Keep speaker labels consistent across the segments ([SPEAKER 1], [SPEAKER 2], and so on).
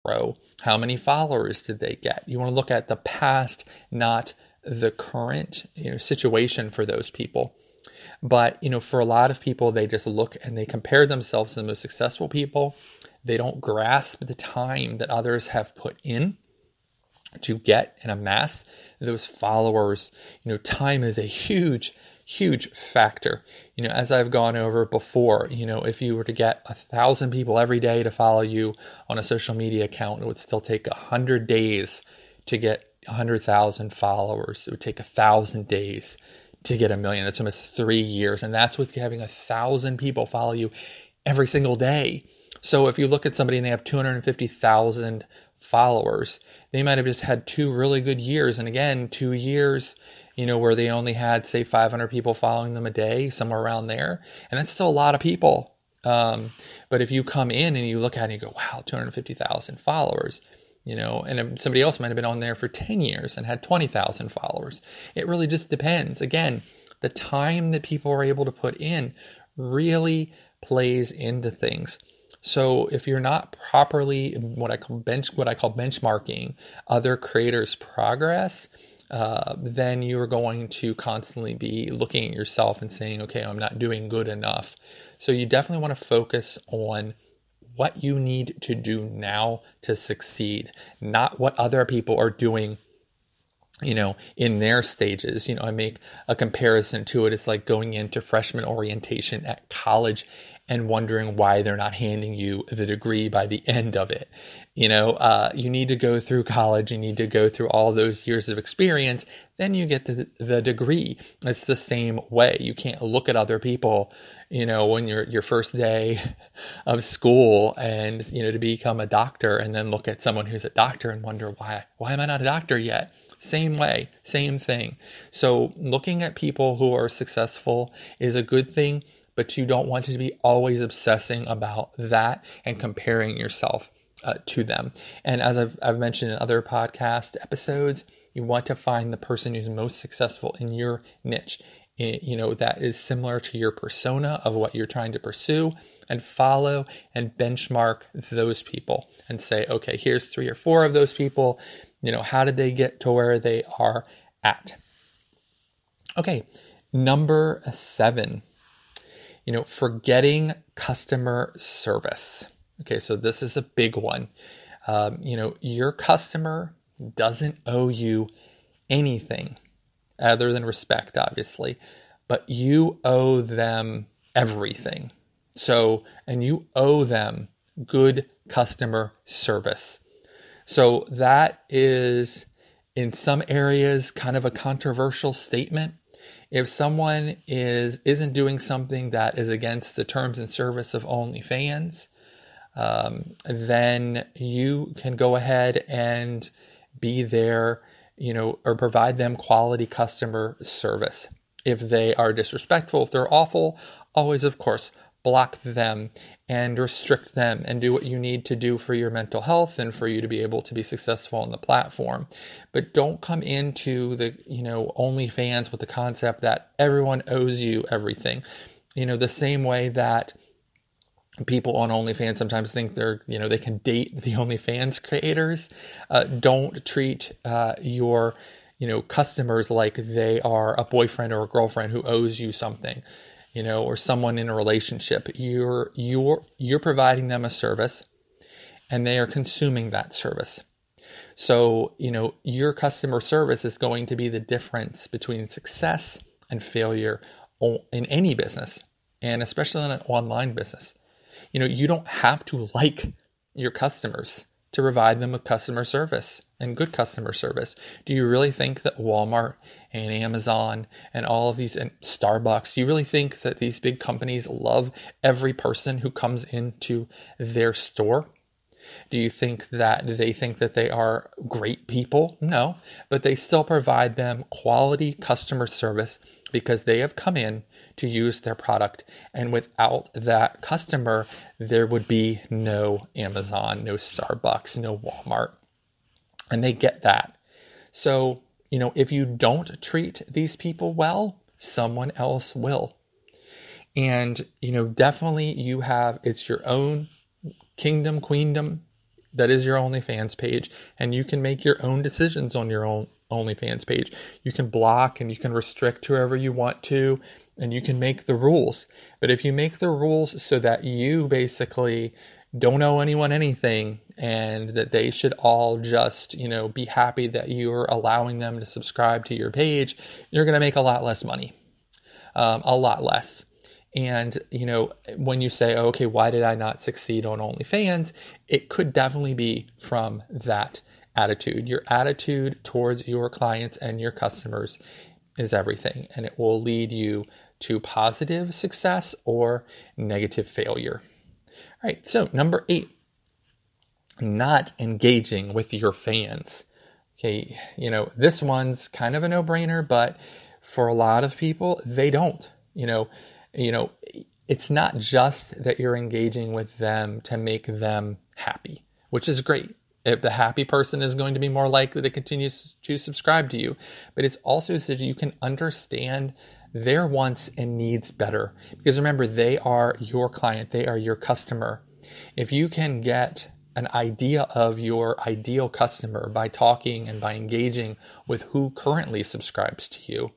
[SPEAKER 1] grow? How many followers did they get? You want to look at the past, not the current, situation for those people. But, for a lot of people, they just look and they compare themselves to the most successful people. They don't grasp the time that others have put in to get and amass those followers. Time is a huge, huge factor. As I've gone over before, if you were to get 1,000 people every day to follow you on a social media account, it would still take 100 days to get 100,000 followers. It would take 1,000 days to get 1 million. That's almost 3 years. And that's with having 1,000 people follow you every single day. So if you look at somebody and they have 250,000 followers, they might have just had 2 really good years. And again, 2 years, where they only had, say, 500 people following them a day, somewhere around there. And that's still a lot of people. But if you come in and you look at it and you go, wow, 250,000 followers, and somebody else might have been on there for 10 years and had 20,000 followers. It really just depends. Again, the time that people are able to put in really plays into things. So if you're not properly what I call benchmarking other creators' progress, then you are going to constantly be looking at yourself and saying, okay, I'm not doing good enough. So you definitely want to focus on what you need to do now to succeed, not what other people are doing, in their stages. I make a comparison to it. It's like going into freshman orientation at college and wondering why they're not handing you the degree by the end of it. You need to go through college. You need to go through all those years of experience. Then you get the degree. It's the same way. You can't look at other people, when you're your first day of school and, to become a doctor, and then look at someone who's a doctor and wonder, why am I not a doctor yet? Same way, same thing. So looking at people who are successful is a good thing, but you don't want to be always obsessing about that and comparing yourself to them. And as I've mentioned in other podcast episodes, you want to find the person who's most successful in your niche, that is similar to your persona of what you're trying to pursue, and follow and benchmark those people and say, okay, here's 3 or 4 of those people. How did they get to where they are at? Okay, number 7. Forgetting customer service. Okay, so this is a big one. Your customer doesn't owe you anything other than respect, obviously, but you owe them everything. So, and you owe them good customer service. So that is, in some areas, kind of a controversial statement. If someone isn't doing something that is against the terms and service of OnlyFans, then you can go ahead and be there, or provide them quality customer service. If they are disrespectful, if they're awful, always, of course, block them and restrict them and do what you need to do for your mental health and for you to be able to be successful on the platform. But don't come into the, OnlyFans with the concept that everyone owes you everything. The same way that people on OnlyFans sometimes think they can date the OnlyFans creators. Don't treat your, customers like they are a boyfriend or a girlfriend who owes you something, or someone in a relationship. You're providing them a service, and they are consuming that service. So, your customer service is going to be the difference between success and failure in any business, and especially in an online business. You don't have to like your customers to provide them with customer service and good customer service. Do you really think that Walmart and Amazon and all of these, and Starbucks, do you really think that these big companies love every person who comes into their store? Do you think that they are great people? No, but they still provide them quality customer service because they have come in to use their product. And without that customer, there would be no Amazon, no Starbucks, no Walmart. And they get that. So, if you don't treat these people well, someone else will. And, definitely it's your own kingdom, queendom. That is your OnlyFans page, and you can make your own decisions on your own OnlyFans page. You can block and you can restrict whoever you want to, and you can make the rules. But if you make the rules so that you basically don't owe anyone anything and that they should all just, be happy that you're allowing them to subscribe to your page, you're going to make a lot less money, a lot less. And, when you say, oh, okay, why did I not succeed on OnlyFans? It could definitely be from that attitude. Your attitude towards your clients and your customers is everything, and it will lead you to positive success or negative failure. All right, so number 8, not engaging with your fans. Okay, this one's kind of a no-brainer, but for a lot of people, they don't. It's not just that you're engaging with them to make them happy, which is great. If the happy person is going to be more likely to continue to subscribe to you, but it's also so that you can understand their wants and needs better. Because remember, they are your client, they are your customer. If you can get an idea of your ideal customer by talking and by engaging with who currently subscribes to you,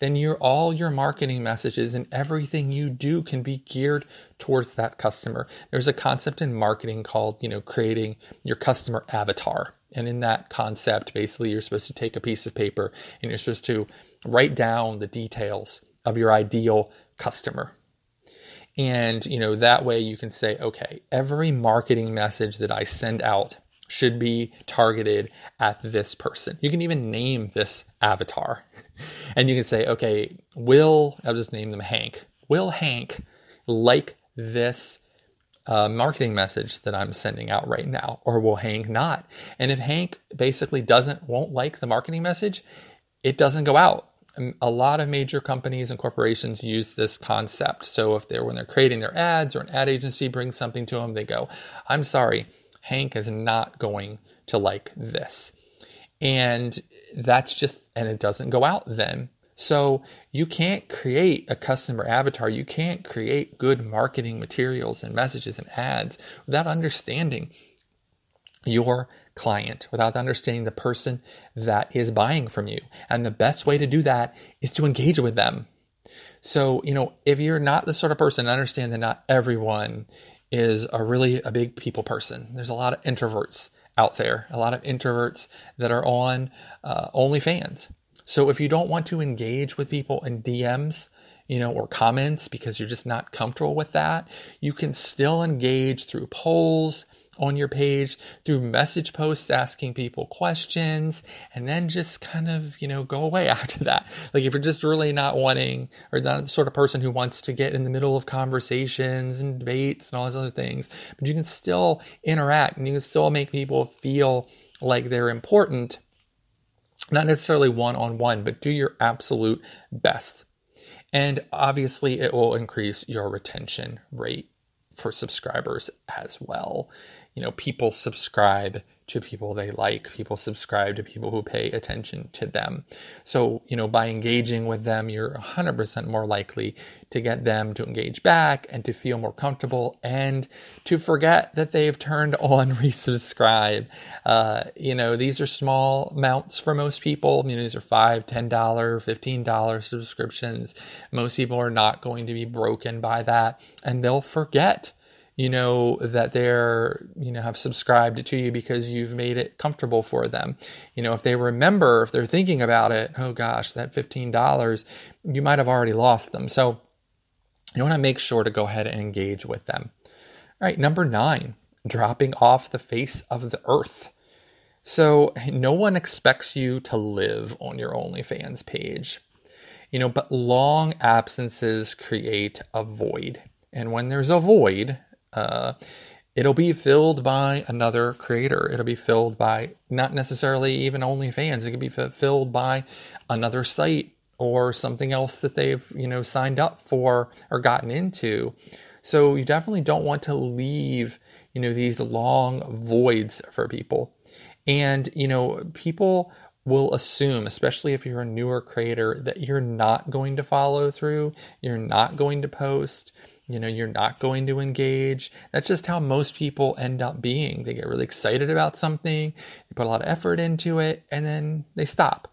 [SPEAKER 1] then all your marketing messages and everything you do can be geared towards that customer. There's a concept in marketing called, creating your customer avatar. And in that concept, basically, you're supposed to take a piece of paper and you're supposed to write down the details of your ideal customer. And, that way you can say, okay, every marketing message that I send out should be targeted at this person. You can even name this avatar. And you can say, okay, I'll just name them Hank. Will Hank like this marketing message that I'm sending out right now? Or will Hank not? And if Hank basically won't like the marketing message, it doesn't go out. A lot of major companies and corporations use this concept. So when they're creating their ads or an ad agency brings something to them, they go, I'm sorry, Hank is not going to like this. And it doesn't go out then. So you can't create a customer avatar. You can't create good marketing materials and messages and ads without understanding your client, without understanding the person that is buying from you. And the best way to do that is to engage with them. So, if you're not the sort of person, understand that not everyone is a big people person. There's a lot of introverts out there, a lot of introverts that are on OnlyFans. So if you don't want to engage with people in DMs, or comments because you're just not comfortable with that, you can still engage through polls on your page, through message posts asking people questions, and then just kind of, go away after that. Like if you're just really not wanting, or not the sort of person who wants to get in the middle of conversations and debates and all those other things, but you can still interact and you can still make people feel like they're important, not necessarily one-on-one, but do your absolute best. And obviously it will increase your retention rate for subscribers as well. People subscribe to people they like. People subscribe to people who pay attention to them. So, by engaging with them, you're 100% more likely to get them to engage back and to feel more comfortable and to forget that they've turned on resubscribe. These are small amounts for most people. These are $5, $10, $15 subscriptions. Most people are not going to be broken by that, and they'll forget that they're, have subscribed to you because you've made it comfortable for them. If they're thinking about it, oh gosh, that $15, you might have already lost them. So you want to make sure to go ahead and engage with them. All right, number 9, dropping off the face of the earth. So no one expects you to live on your OnlyFans page, but long absences create a void. And when there's a void, it'll be filled by another creator. It'll be filled by not necessarily even OnlyFans. It could be filled by another site or something else that they've, signed up for or gotten into. So you definitely don't want to leave, these long voids for people. And, people will assume, especially if you're a newer creator, that you're not going to follow through, you're not going to post, You're not going to engage. That's just how most people end up being. They get really excited about something, they put a lot of effort into it, and then they stop.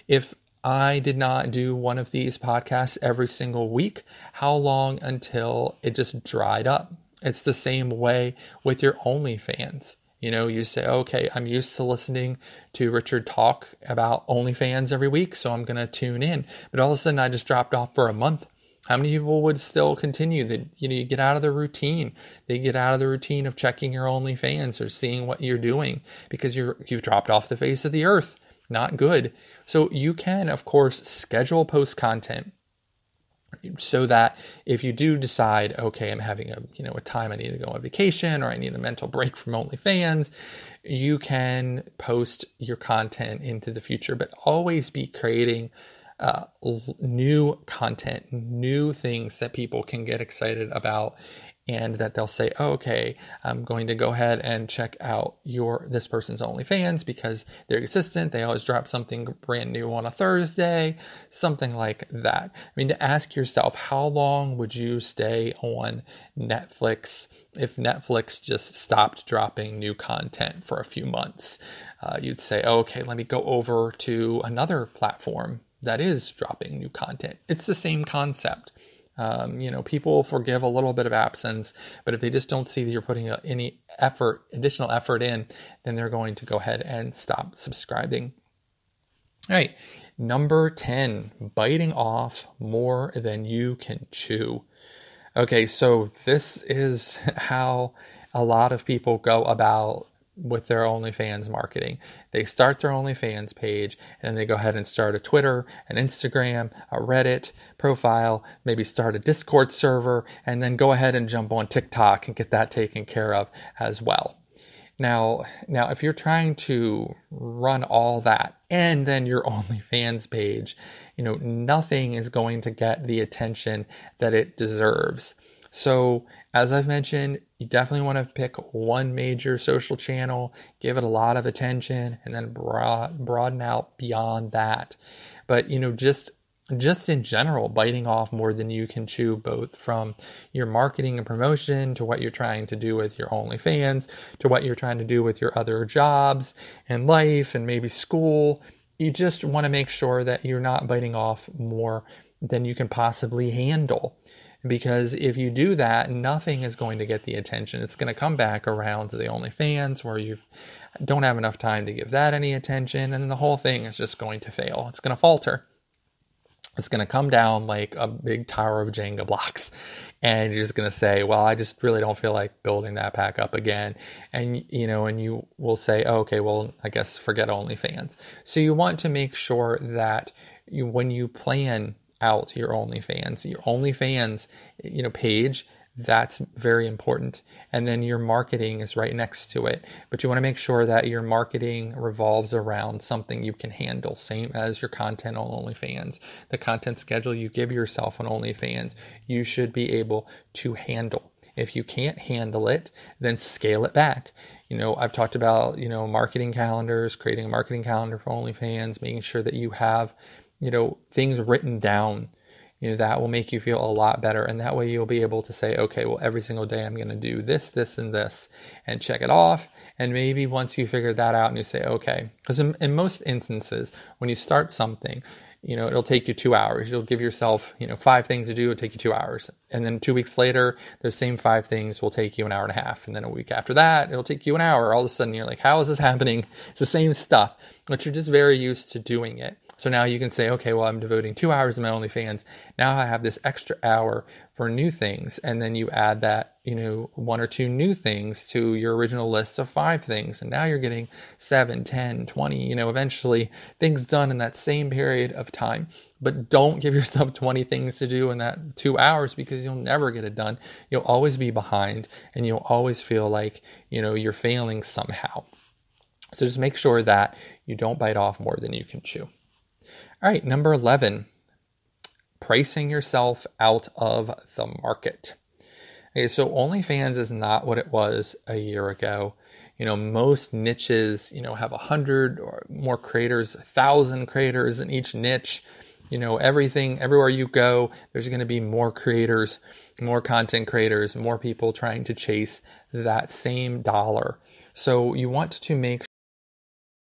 [SPEAKER 1] If I did not do one of these podcasts every single week, how long until it just dried up? It's the same way with your OnlyFans. You say, okay, I'm used to listening to Richard talk about OnlyFans every week, so I'm going to tune in. But all of a sudden, I just dropped off for a month. How many people would still continue? That you get out of the routine. They get out of the routine of checking your OnlyFans or seeing what you're doing because you've dropped off the face of the earth. Not good. So you can, of course, schedule post content so that if you do decide, okay, I'm having a time I need to go on vacation or I need a mental break from OnlyFans, you can post your content into the future, but always be creating new content, new things that people can get excited about, and that they'll say, oh, okay, I'm going to go ahead and check out this person's OnlyFans because they're consistent. They always drop something brand new on a Thursday, something like that. To ask yourself, how long would you stay on Netflix if Netflix just stopped dropping new content for a few months? You'd say, oh, okay, let me go over to another platform that is dropping new content. It's the same concept. People forgive a little bit of absence, but if they just don't see that you're putting any additional effort in, then they're going to go ahead and stop subscribing. All right. Number 10, biting off more than you can chew. Okay. So this is how a lot of people go about with their OnlyFans marketing. They start their OnlyFans page and then they go ahead and start a Twitter, an Instagram, a Reddit profile, maybe start a Discord server, and then go ahead and jump on TikTok and get that taken care of as well. Now, if you're trying to run all that and then your OnlyFans page, nothing is going to get the attention that it deserves. So, as I've mentioned, you definitely want to pick one major social channel, give it a lot of attention, and then broaden out beyond that. But, just in general, biting off more than you can chew, both from your marketing and promotion to what you're trying to do with your OnlyFans, to what you're trying to do with your other jobs and life and maybe school. You just want to make sure that you're not biting off more than you can possibly handle. Because if you do that, nothing is going to get the attention. It's going to come back around to the OnlyFans where you don't have enough time to give that any attention, and the whole thing is just going to fail. It's going to falter. It's going to come down like a big tower of Jenga blocks, and you're just going to say, well, I just really don't feel like building that back up again. And, and you will say, oh, okay, well, I guess forget OnlyFans. So you want to make sure that when you plan out your OnlyFans page, that's very important. And then your marketing is right next to it. But you want to make sure that your marketing revolves around something you can handle, same as your content on OnlyFans. The content schedule you give yourself on OnlyFans, you should be able to handle. If you can't handle it, then scale it back. I've talked about, marketing calendars, creating a marketing calendar for OnlyFans, making sure that you have things written down, that will make you feel a lot better. And that way you'll be able to say, okay, well, every single day I'm going to do this, this, and this, and check it off. And maybe once you figure that out and you say, okay, because in most instances, when you start something, it'll take you 2 hours. You'll give yourself, 5 things to do. It'll take you 2 hours. And then 2 weeks later, those same 5 things will take you an hour and a half. And then a week after that, it'll take you an hour. All of a sudden you're like, how is this happening? It's the same stuff, but you're just very used to doing it. So now you can say, okay, well, I'm devoting 2 hours to my OnlyFans. Now I have this extra hour for new things. And then you add that, 1 or 2 new things to your original list of 5 things. And now you're getting 7, 10, 20, eventually things done in that same period of time. But don't give yourself 20 things to do in that 2 hours because you'll never get it done. You'll always be behind and you'll always feel like, you're failing somehow. So just make sure that you don't bite off more than you can chew. All right, number 11, pricing yourself out of the market. Okay, so OnlyFans is not what it was a year ago. Most niches, have 100 or more creators, 1,000 creators in each niche. Everywhere you go, there's going to be more creators. more content creators, more people trying to chase that same dollar. So you want to make